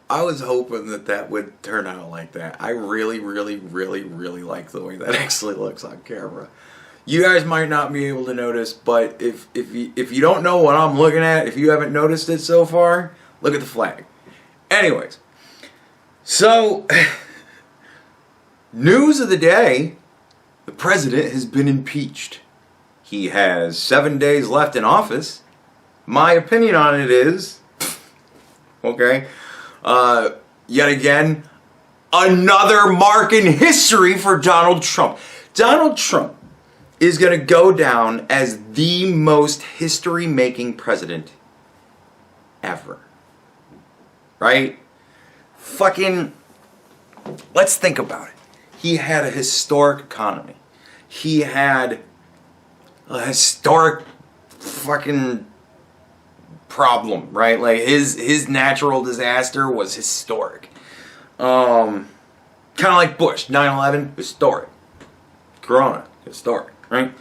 I was hoping that would turn out like that. I really, really, really, really like the way that actually looks on camera. You guys might not be able to notice, but if you don't know what I'm looking at, if you haven't noticed it so far, look at the flag. Anyways, so news of the day: the president has been impeached. He has 7 days left in office. My opinion on it is, okay, yet again, another mark in history for Donald Trump. Donald Trump is going to go down as the most history-making president ever. Right? Fucking, let's think about it. He had a historic economy. He had a historic fucking problem, right? Like his natural disaster was historic. Kind of like Bush, 9/11, historic. Corona, historic, right?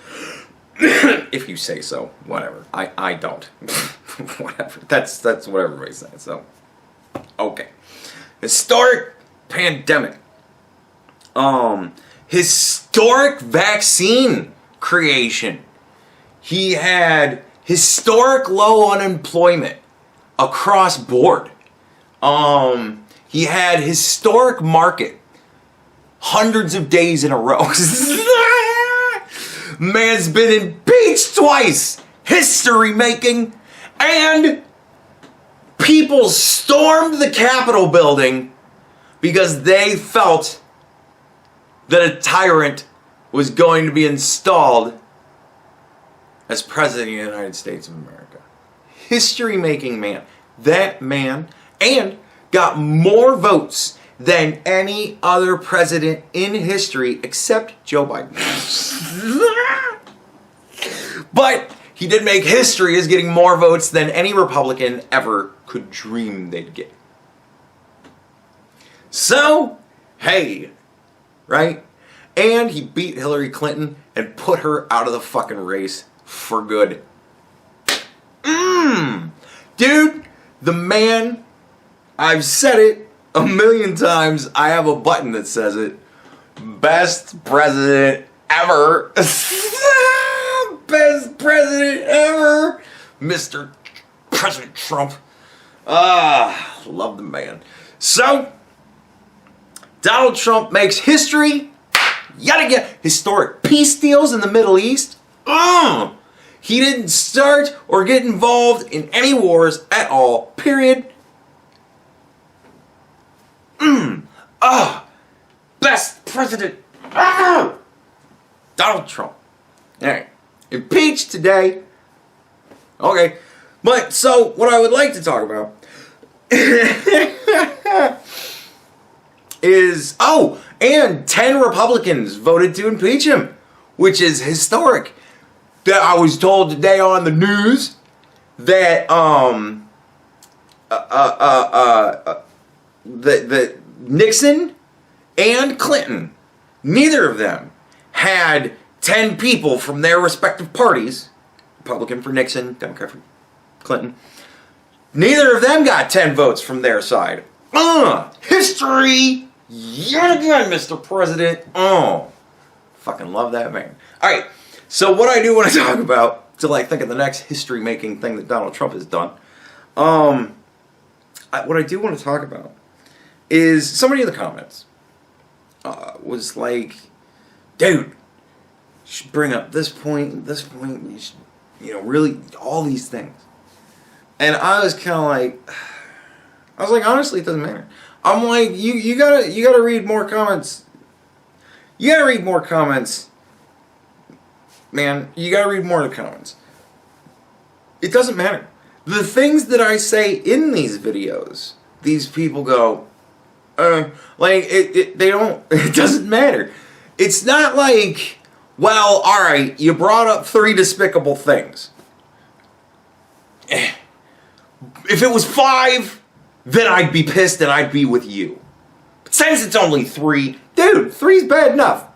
If you say so, whatever. I don't. Whatever. That's what everybody says. So, okay. Historic pandemic. Historic vaccine creation. He had historic low unemployment across board. He had historic market hundreds of days in a row. Man's been impeached twice. History making. And people stormed the Capitol building because they felt that a tyrant was going to be installed as President of the United States of America. History-making man. That man, and got more votes than any other president in history except Joe Biden. But he did make history as getting more votes than any Republican ever could dream they'd get. So, hey, right? And he beat Hillary Clinton and put her out of the fucking race for good. Dude, the man, I've said it a million times. I have a button that says it. Best president ever. Best president ever. Mr. President Trump. Love the man. So, Donald Trump makes history. Yet again, historic peace deals in the Middle East. He didn't start or get involved in any wars at all. Period. Best president. Donald Trump. Alright. Impeached today. Okay. But, so, what I would like to talk about is, and 10 Republicans voted to impeach him, which is historic. That I was told today on the news that that Nixon and Clinton, neither of them had 10 people from their respective parties, Republican for Nixon, Democrat for Clinton. Neither of them got 10 votes from their side. History yet again, Mr. President. Fucking love that man. All right. So what I do want to talk about, till I think of the next history-making thing that Donald Trump has done, what I do want to talk about is somebody in the comments was like, dude, you should bring up this point, you should, really, all these things. And I was kind of like, honestly, it doesn't matter. I'm like, you gotta read more comments. You gotta read more comments. Man, you gotta read more of the comments. It doesn't matter. The things that I say in these videos, these people go, they don't, it doesn't matter. It's not like, well, alright, you brought up 3 despicable things. If it was 5, then I'd be pissed and I'd be with you. But since it's only 3, dude, 3's bad enough.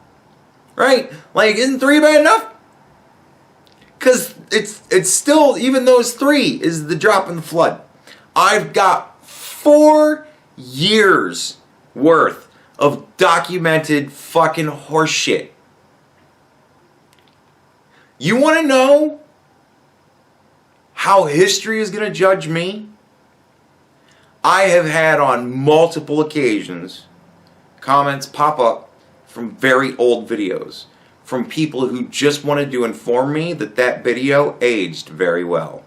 Right? Like, isn't 3 bad enough? Because it's still, even those 3 is the drop in the flood. I've got 4 years worth of documented fucking horseshit. You want to know how history is going to judge me? I have had on multiple occasions comments pop up from very old videos from people who just wanted to inform me that that video aged very well.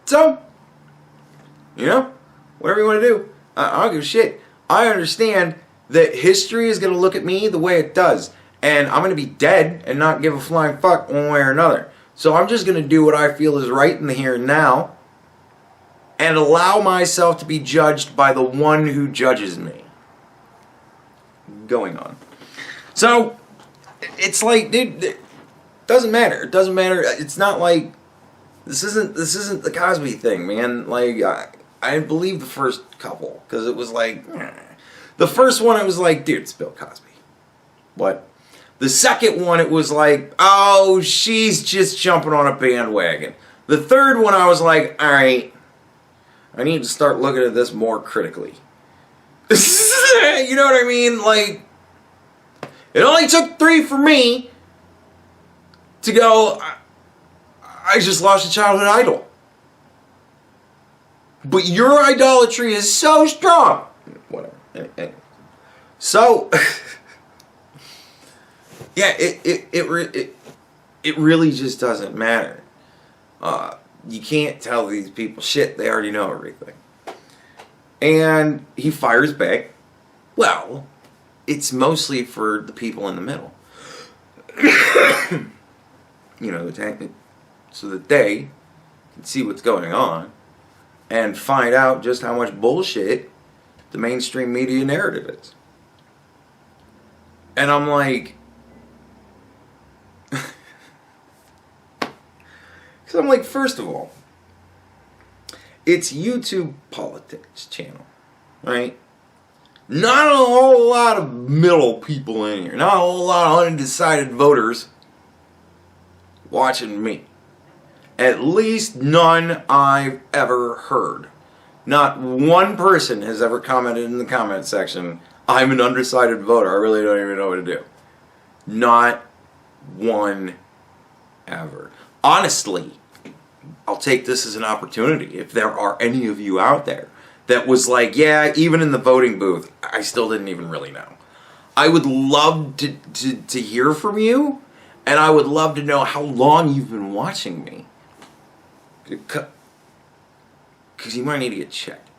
So, you know, whatever you want to do, I don't give a shit. I understand that history is going to look at me the way it does, and I'm going to be dead and not give a flying fuck one way or another. So I'm just going to do what I feel is right in the here and now, and allow myself to be judged by the one who judges me. Going on. So, it's like, dude, it doesn't matter. It doesn't matter. It's not like, this isn't the Cosby thing, man. Like, I didn't believe the first couple, because it was like, the first one, it was like, dude, it's Bill Cosby. What? The second one, it was like, oh, she's just jumping on a bandwagon. The third one, I was like, alright, I need to start looking at this more critically. You know what I mean? Like, it only took 3 for me to go, I just lost a childhood idol. But your idolatry is so strong. Whatever. Anyway. So, yeah, it really just doesn't matter. You can't tell these people shit. They already know everything. And he fires back. Well, it's mostly for the people in the middle. You know, so that they can see what's going on and find out just how much bullshit the mainstream media narrative is. And I'm like, because I'm like, first of all, it's YouTube politics channel, right? Not a whole lot of middle people in here. Not a whole lot of undecided voters watching me. At least none I've ever heard. Not one person has ever commented in the comment section, I'm an undecided voter, I really don't even know what to do. Not one ever. Honestly, I'll take this as an opportunity. If there are any of you out there that was like, yeah, even in the voting booth, I still didn't even really know. I would love to hear from you, and I would love to know how long you've been watching me. Because you might need to get checked.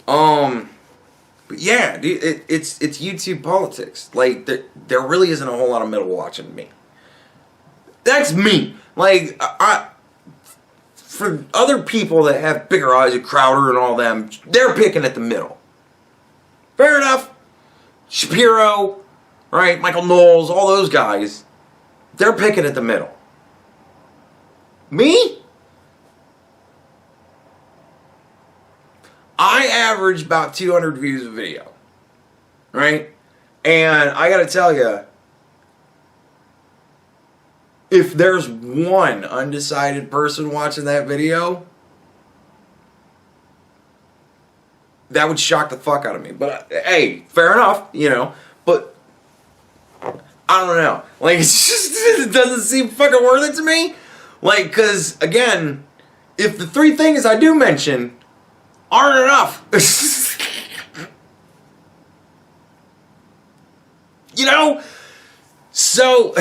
But yeah, dude, it's YouTube politics. Like, there really isn't a whole lot of middle watching me. That's me. Like, for other people that have bigger eyes, like Crowder and all them, they're picking at the middle. Fair enough. Shapiro, right? Michael Knowles, all those guys, they're picking at the middle. Me? I average about 200 views a video, right? And I gotta tell you, if there's one undecided person watching that video, that would shock the fuck out of me. But hey, fair enough, you know. But I don't know. Like, it's just, it doesn't seem fucking worth it to me. Like, because again, if the 3 things I do mention aren't enough, you know. So.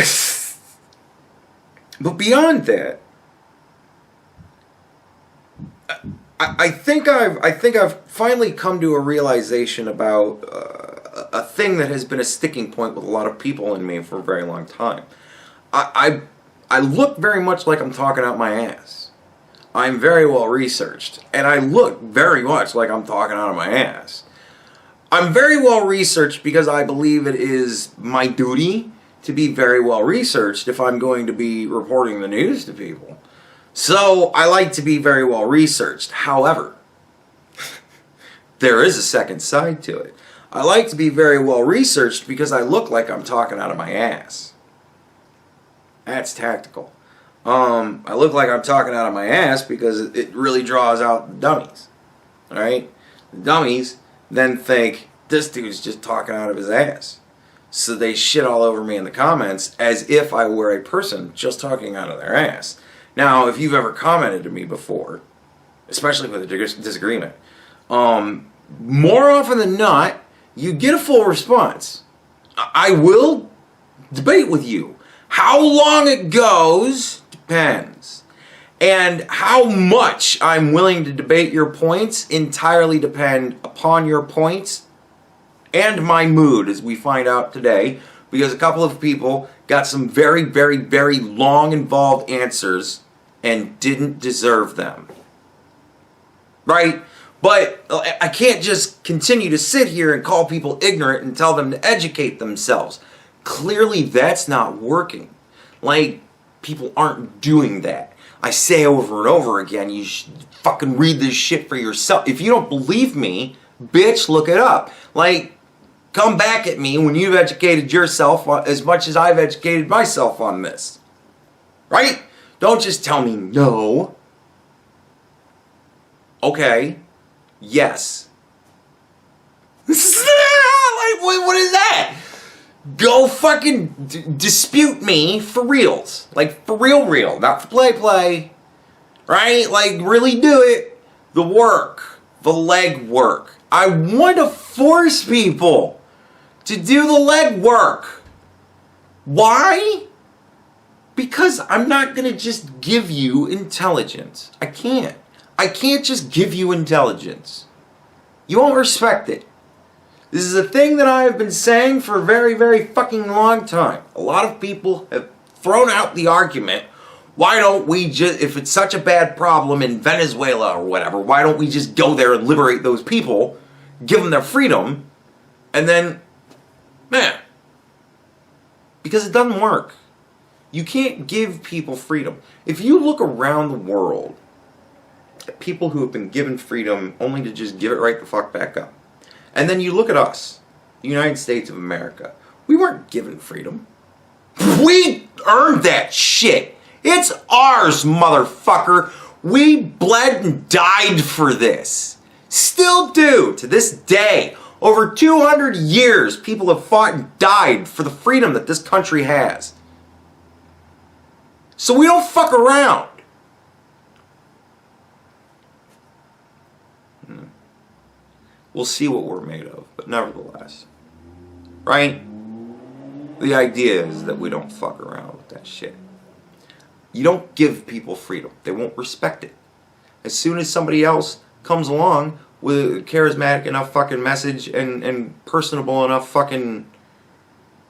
But beyond that, I think I've finally come to a realization about a thing that has been a sticking point with a lot of people in me for a very long time. I look very much like I'm talking out my ass. I'm very well researched, and I look very much like I'm talking out of my ass. I'm very well researched because I believe it is my duty to be very well researched if I'm going to be reporting the news to people. So I like to be very well researched. However, there is a second side to it. I like to be very well researched because I look like I'm talking out of my ass. That's tactical. I look like I'm talking out of my ass because it really draws out the dummies. Alright? The dummies then think, this dude's just talking out of his ass. So they shit all over me in the comments as if I were a person just talking out of their ass. Now, if you've ever commented to me before, especially with a disagreement, more often than not, you get a full response. I will debate with you. How long it goes depends. And how much I'm willing to debate your points entirely depend upon your points and my mood, as we find out today, because a couple of people got some very, very, very long, involved answers and didn't deserve them. Right? But I can't just continue to sit here and call people ignorant and tell them to educate themselves. Clearly, that's not working. Like, people aren't doing that. I say over and over again, you should fucking read this shit for yourself. If you don't believe me, bitch, look it up. Like, come back at me when you've educated yourself as much as I've educated myself on this. Right? Don't just tell me no. Okay. Yes. Like, what is that? Go fucking dispute me for reals. Like, for real. Not for play. Right? Like, really do it. The work. The leg work. I want to force people to do the leg work. Why? Because I'm not going to just give you intelligence. I can't. I can't just give you intelligence. You won't respect it. This is a thing that I have been saying for a very, very fucking long time. A lot of people have thrown out the argument, why don't we just, if it's such a bad problem in Venezuela or whatever, why don't we just go there and liberate those people, give them their freedom, and then, man, because it doesn't work. You can't give people freedom. If you look around the world at people who have been given freedom only to just give it right the fuck back up, and then you look at us, the United States of America, we weren't given freedom. We earned that shit. It's ours, motherfucker. We bled and died for this. Still do, to this day. Over 200 years, people have fought and died for the freedom that this country has. So we don't fuck around. We'll see what we're made of, but nevertheless. Right? The idea is that we don't fuck around with that shit. You don't give people freedom. They won't respect it. As soon as somebody else comes along with a charismatic enough fucking message and personable enough fucking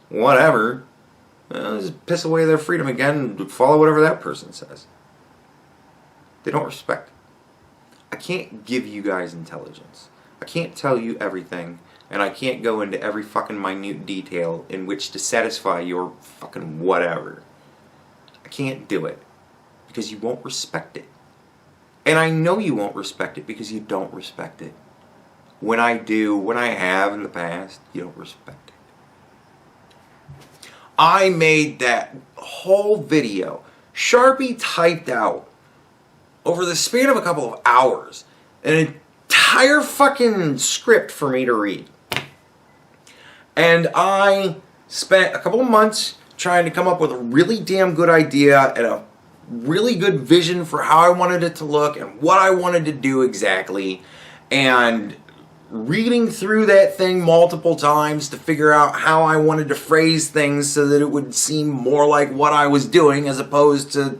whatever, just piss away their freedom again and follow whatever that person says. They don't respect it. I can't give you guys intelligence. I can't tell you everything, and I can't go into every fucking minute detail in which to satisfy your fucking whatever. I can't do it, because you won't respect it. And I know you won't respect it because you don't respect it. When I do, when I have in the past, you don't respect it. I made that whole video, Sharpie typed out, over the span of a couple of hours, an entire fucking script for me to read. And I spent a couple of months trying to come up with a really damn good idea and a really good vision for how I wanted it to look and what I wanted to do exactly. And reading through that thing multiple times to figure out how I wanted to phrase things so that it would seem more like what I was doing as opposed to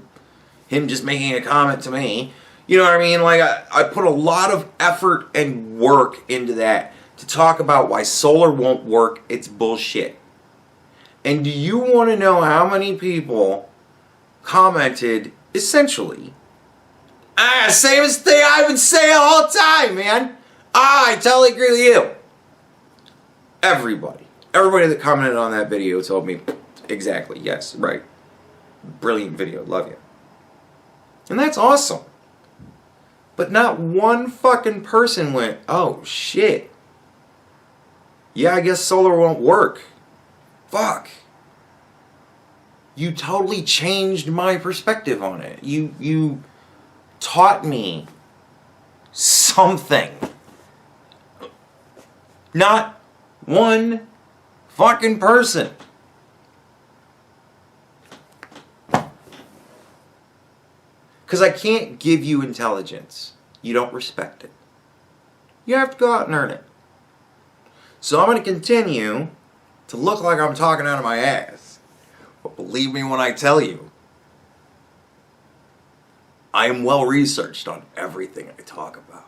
him just making a comment to me. You know what I mean? Like, I put a lot of effort and work into that to talk about why solar won't work. It's bullshit. And do you want to know how many people commented essentially, same as thing I've been saying all the time, man. I totally agree with you. Everybody that commented on that video told me, exactly, yes, right. Brilliant video, love you. And that's awesome. But not one fucking person went, oh shit. Yeah, I guess solar won't work. Fuck. you totally changed my perspective on it. You taught me something. Not one fucking person. Because I can't give you intelligence. You don't respect it. You have to go out and earn it. So I'm going to continue to look like I'm talking out of my ass. But believe me when I tell you, I am well researched on everything I talk about.